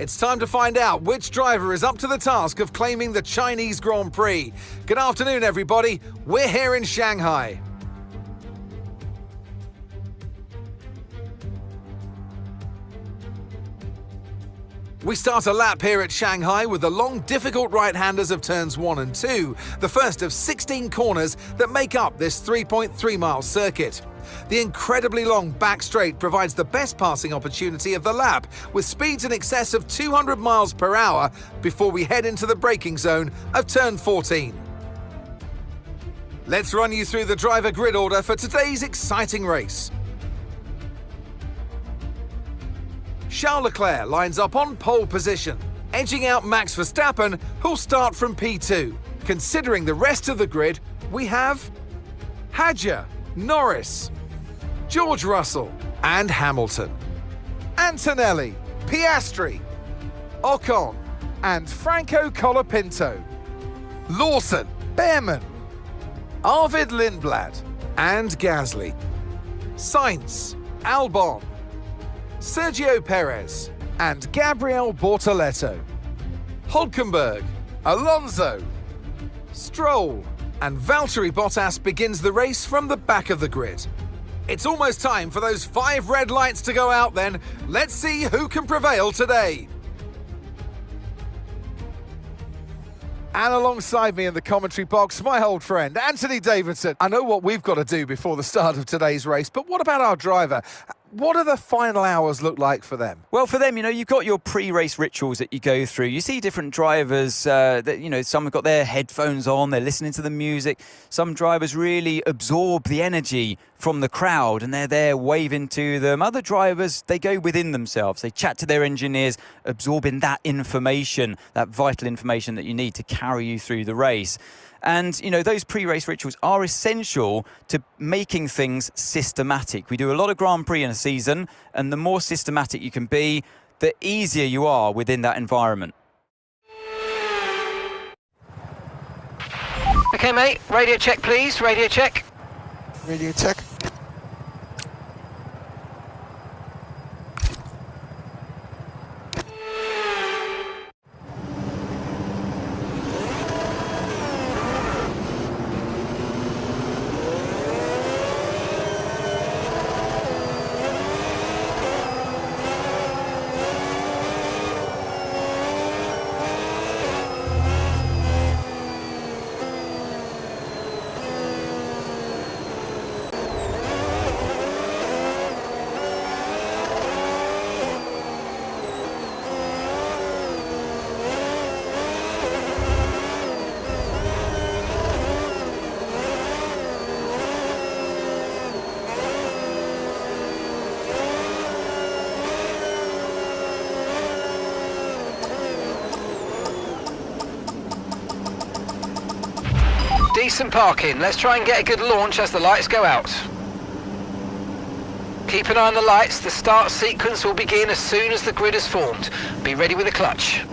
It's time to find out which driver is up to the task of claiming the Chinese Grand Prix. Good afternoon, everybody. We're here in Shanghai. We start a lap here at Shanghai with the long, difficult right-handers of turns 1 and 2, the first of 16 corners that make up this 3.3-mile circuit. The incredibly long back straight provides the best passing opportunity of the lap, with speeds in excess of 200 miles per hour before we head into the braking zone of turn 14. Let's run you through the driver grid order for today's exciting race. Charles Leclerc lines up on pole position, edging out Max Verstappen, who'll start from P2. Considering the rest of the grid, we have Hadjar, Norris, George Russell and Hamilton, Antonelli, Piastri, Ocon and Franco Colapinto, Lawson, Behrman, Arvid Lindblad and Gasly, Sainz, Albon, Sergio Perez and Gabriel Bortoleto, Hülkenberg, Alonso, Stroll and Valtteri Bottas begins the race from the back of the grid. It's almost time for those 5 red lights to go out then. Let's see who can prevail today. And alongside me in the commentary box, my old friend, Anthony Davidson. I know what we've got to do before the start of today's race, but what about our driver? What do the final hours look like for them? Well, for them, you've got your pre-race rituals that you go through. You see different drivers that, some have got their headphones on, they're listening to the music. Some drivers really absorb the energy from the crowd and they're there waving to them. Other drivers, they go within themselves. They chat to their engineers, absorbing that information, that vital information that you need to carry you through the race. And, those pre-race rituals are essential to making things systematic. We do a lot of Grand Prix in a season, and the more systematic you can be, the easier you are within that environment. Okay, mate. Radio check, please. Radio check. Radio check. Decent parking. Let's try and get a good launch as the lights go out. Keep an eye on the lights. The start sequence will begin as soon as the grid is formed. Be ready with the clutch.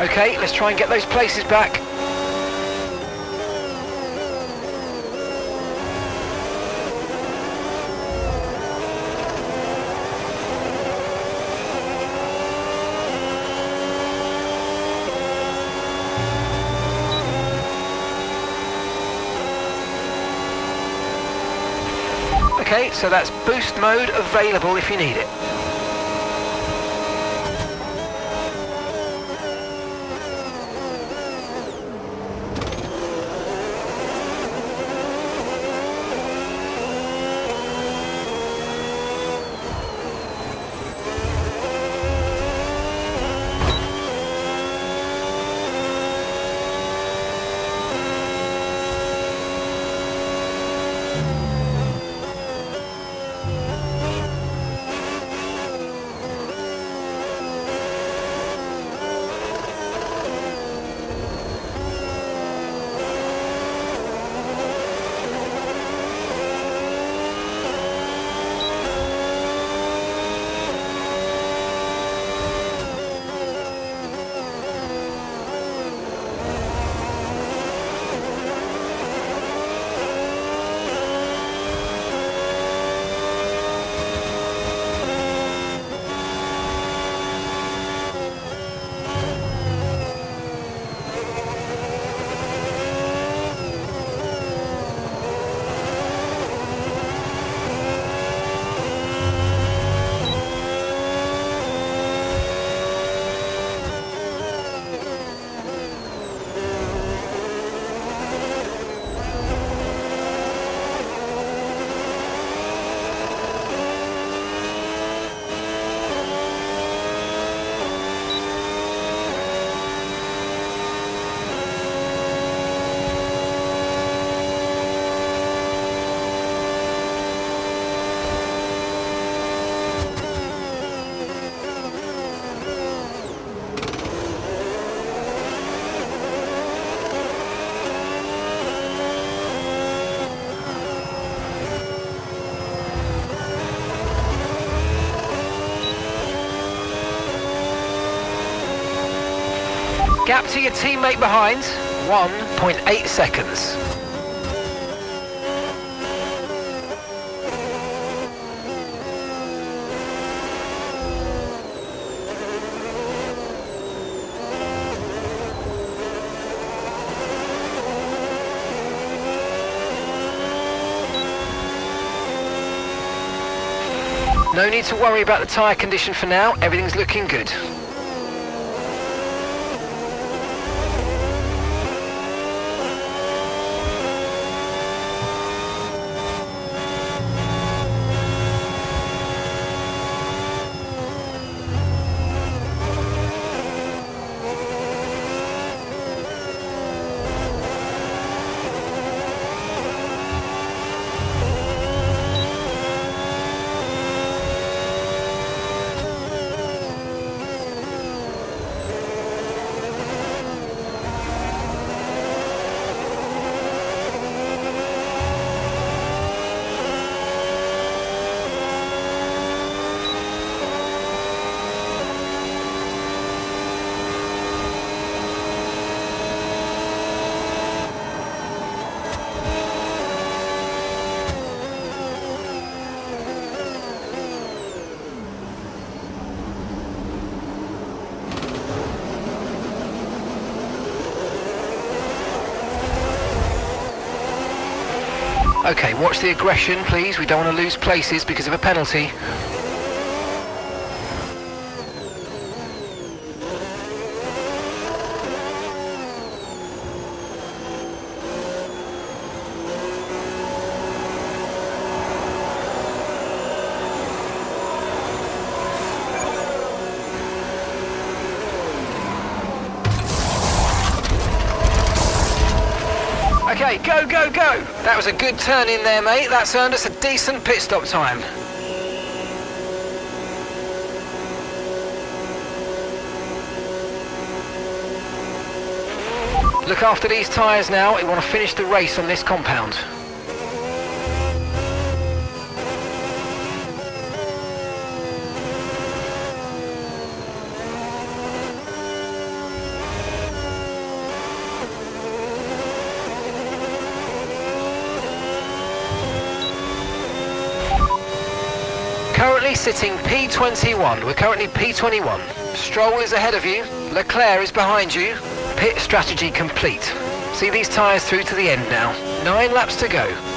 Okay, let's try and get those places back. Okay, so that's boost mode available if you need it. Gap to your teammate behind, 1.8 seconds. No need to worry about the tyre condition for now, everything's looking good. Okay, watch the aggression, please. We don't want to lose places because of a penalty. Okay, go, go, go! That was a good turn in there, mate. That's earned us a decent pit stop time. Look after these tyres now. We want to finish the race on this compound. currently sitting P21. We're currently P21. Stroll is ahead of you. Leclerc is behind you. Pit strategy complete. See these tyres through to the end now. 9 laps to go.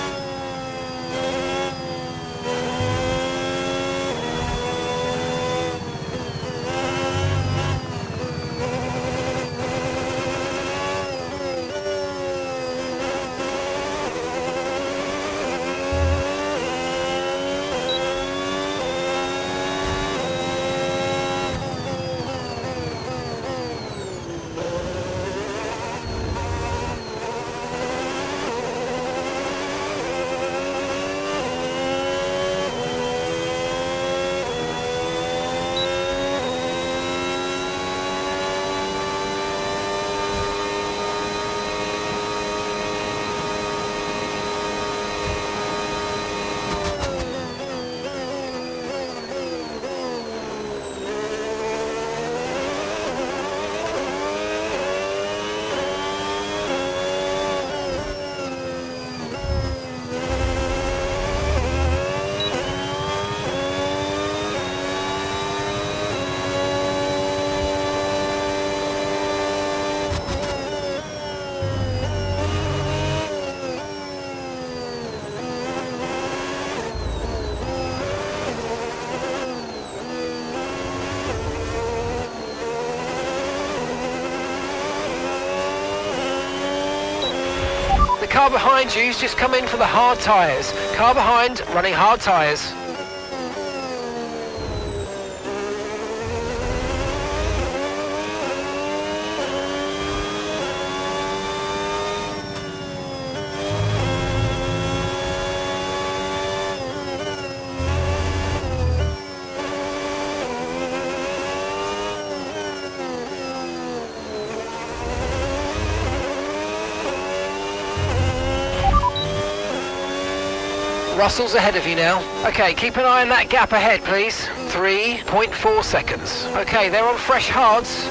The car behind you's just come in for the hard tyres. Car behind running hard tyres. Russell's ahead of you now. Okay, keep an eye on that gap ahead, please. 3.4 seconds. Okay, they're on fresh hards.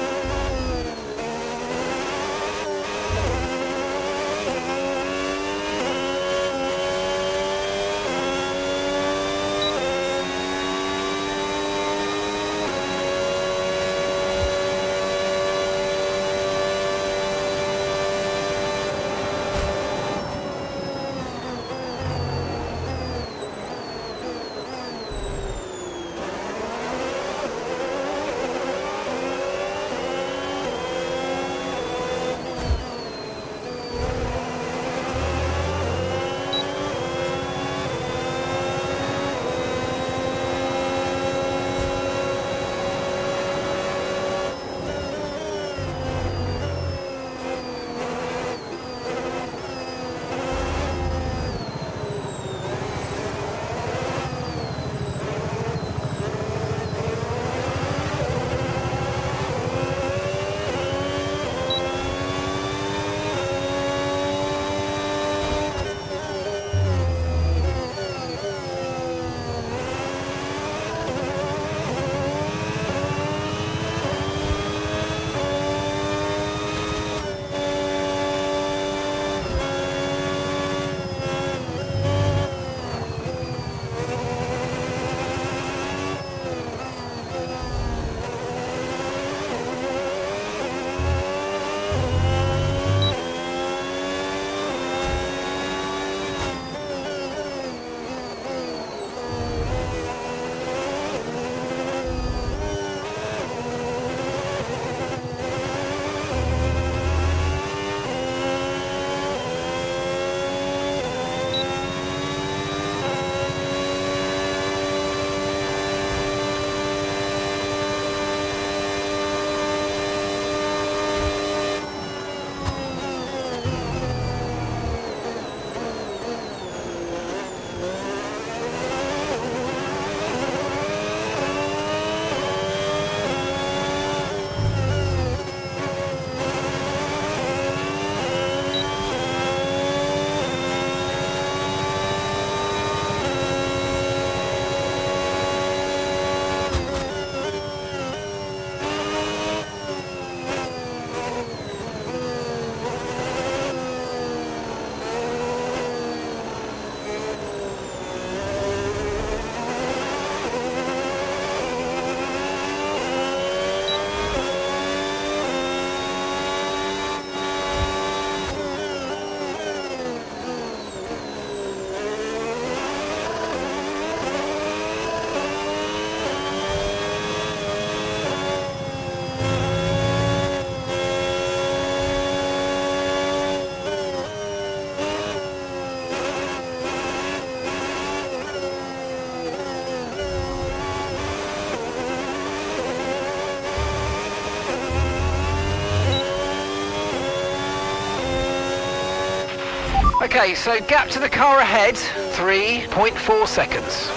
Okay, so gap to the car ahead, 3.4 seconds.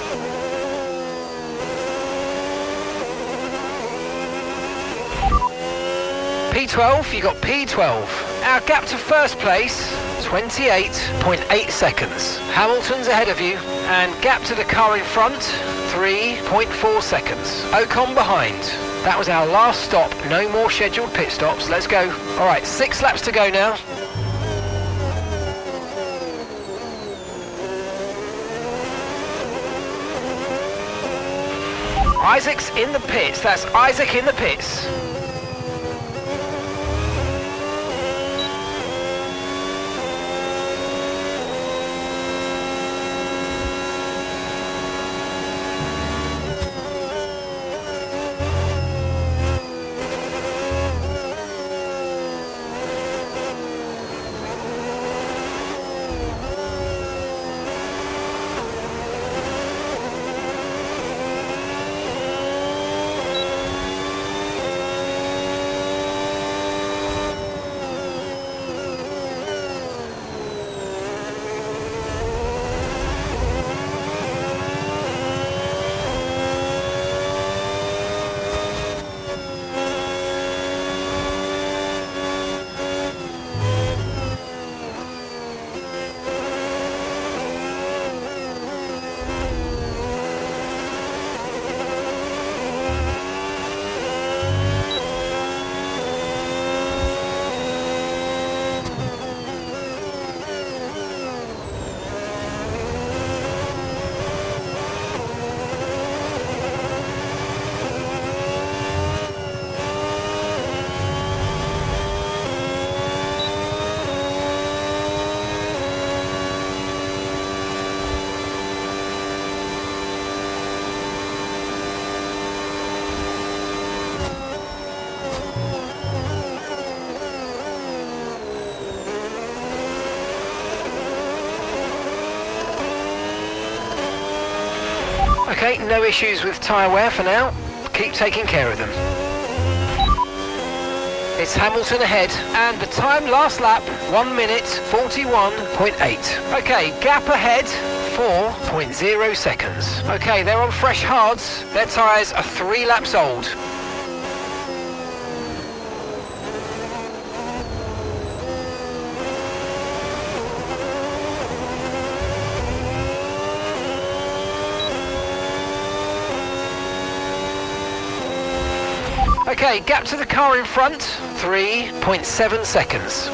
P12, you got P12. Our gap to first place, 28.8 seconds. Hamilton's ahead of you, and gap to the car in front, 3.4 seconds. Ocon behind. That was our last stop, no more scheduled pit stops, let's go. All right, 6 laps to go now. Isaac's in the pits, that's Isaac in the pits. Okay, no issues with tyre wear for now. Keep taking care of them. It's Hamilton ahead, and the time last lap, 1 minute 41.8. Okay, gap ahead, 4.0 seconds. Okay, they're on fresh hards. Their tyres are 3 laps old. Okay, gap to the car in front, 3.7 seconds.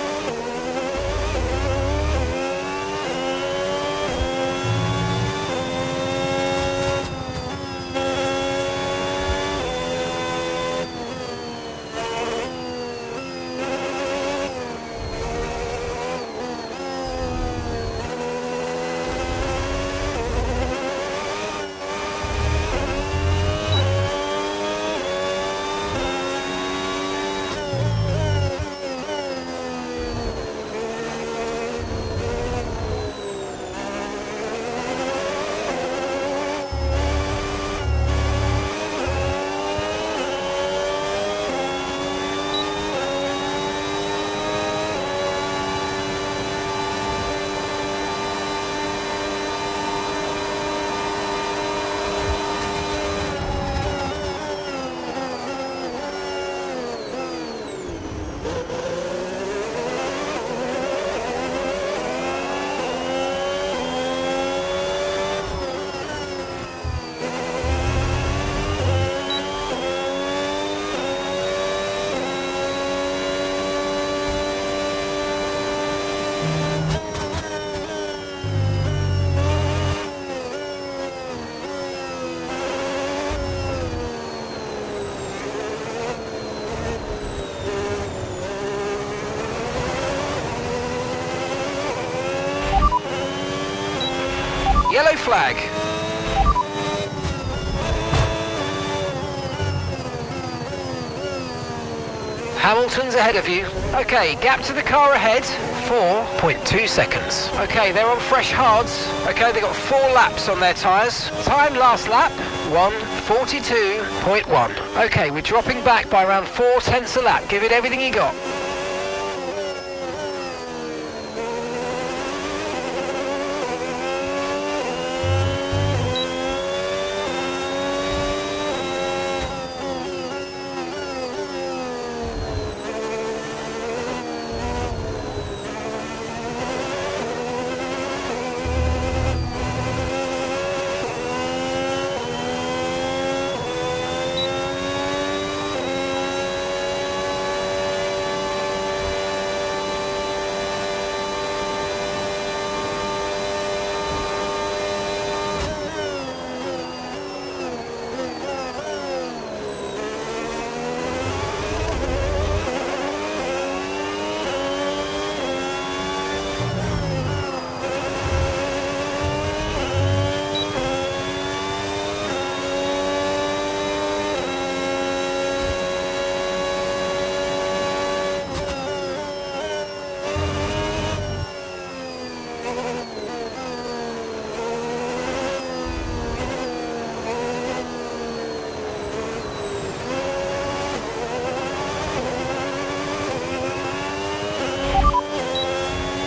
Yellow flag. Hamilton's ahead of you. Okay, gap to the car ahead, 4.2 seconds. Okay, they're on fresh hards. Okay, they've got 4 laps on their tyres. Time last lap, 1:42.1. Okay, we're dropping back by around 4/10 a lap. Give it everything you got.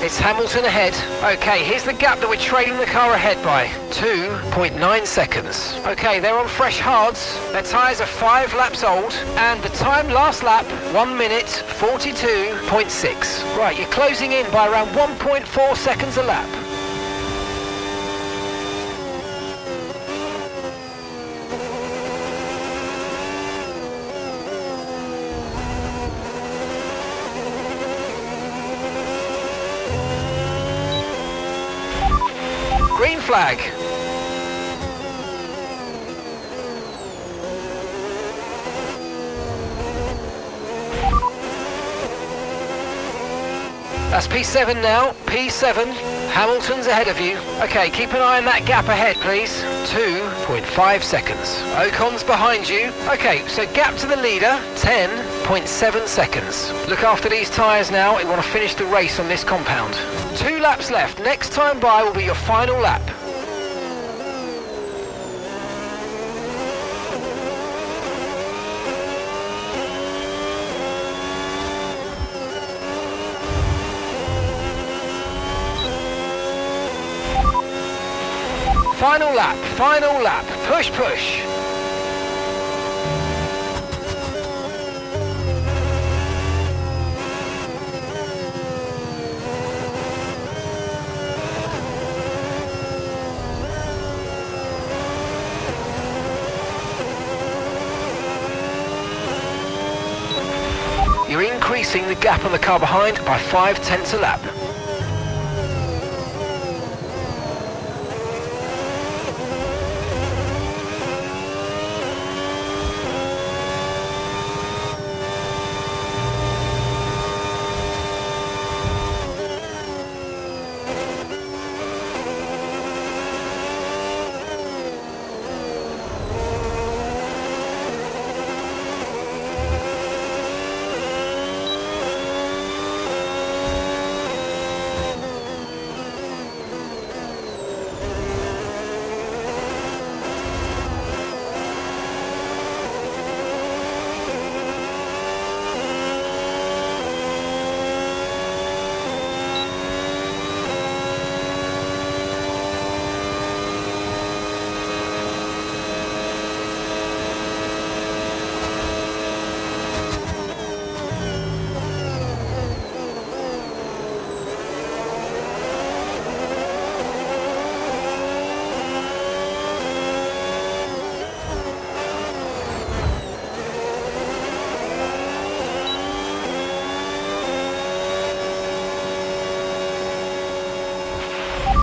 It's Hamilton ahead. Okay, here's the gap that we're trailing the car ahead by. 2.9 seconds. Okay, they're on fresh hards. Their tyres are 5 laps old, and the time last lap, 1 minute 42.6. Right, you're closing in by around 1.4 seconds a lap. Green flag. That's P7 now, P7. Hamilton's ahead of you. Okay, keep an eye on that gap ahead, please. 2.5 seconds. Ocon's behind you. Okay, so gap to the leader, 10.7 seconds. Look after these tyres now. We want to finish the race on this compound. 2 laps left. Next time by will be your final lap. Final lap, final lap. Push, push. You're increasing the gap on the car behind by 0.5 a lap.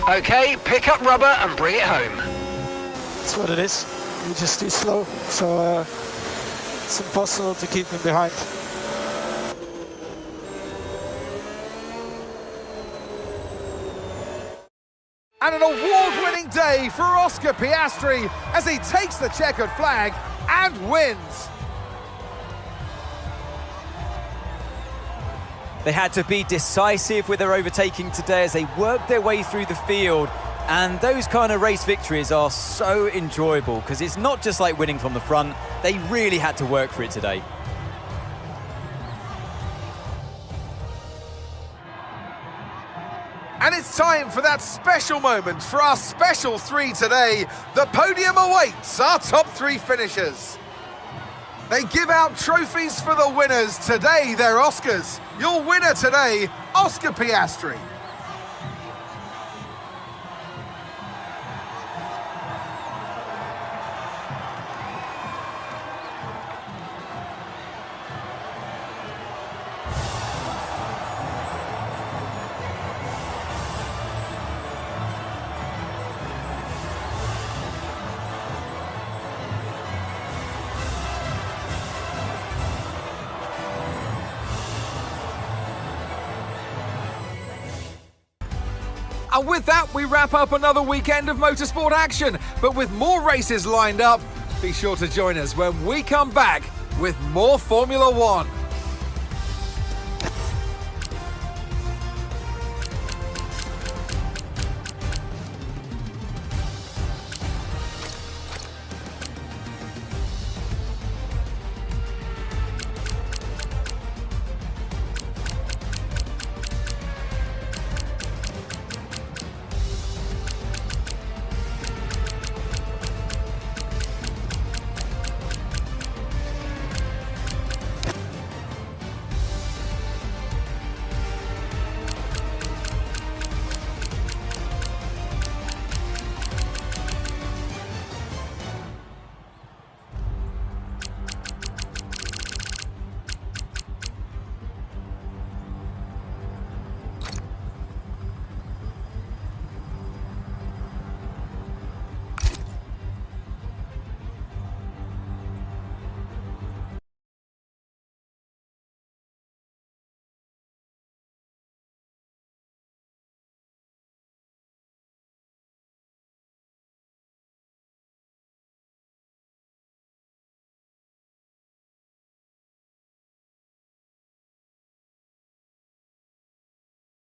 Okay, pick up rubber and bring it home. That's what it is. We're just too slow, so it's impossible to keep him behind. And an award-winning day for Oscar Piastri as he takes the checkered flag and wins. They had to be decisive with their overtaking today as they worked their way through the field. And those kind of race victories are so enjoyable because it's not just like winning from the front. They really had to work for it today. And it's time for that special moment for our special 3 today. The podium awaits our top 3 finishers. They give out trophies for the winners. Today, they're Oscars. Your winner today, Oscar Piastri. And with that, we wrap up another weekend of motorsport action. But with more races lined up, be sure to join us when we come back with more Formula One.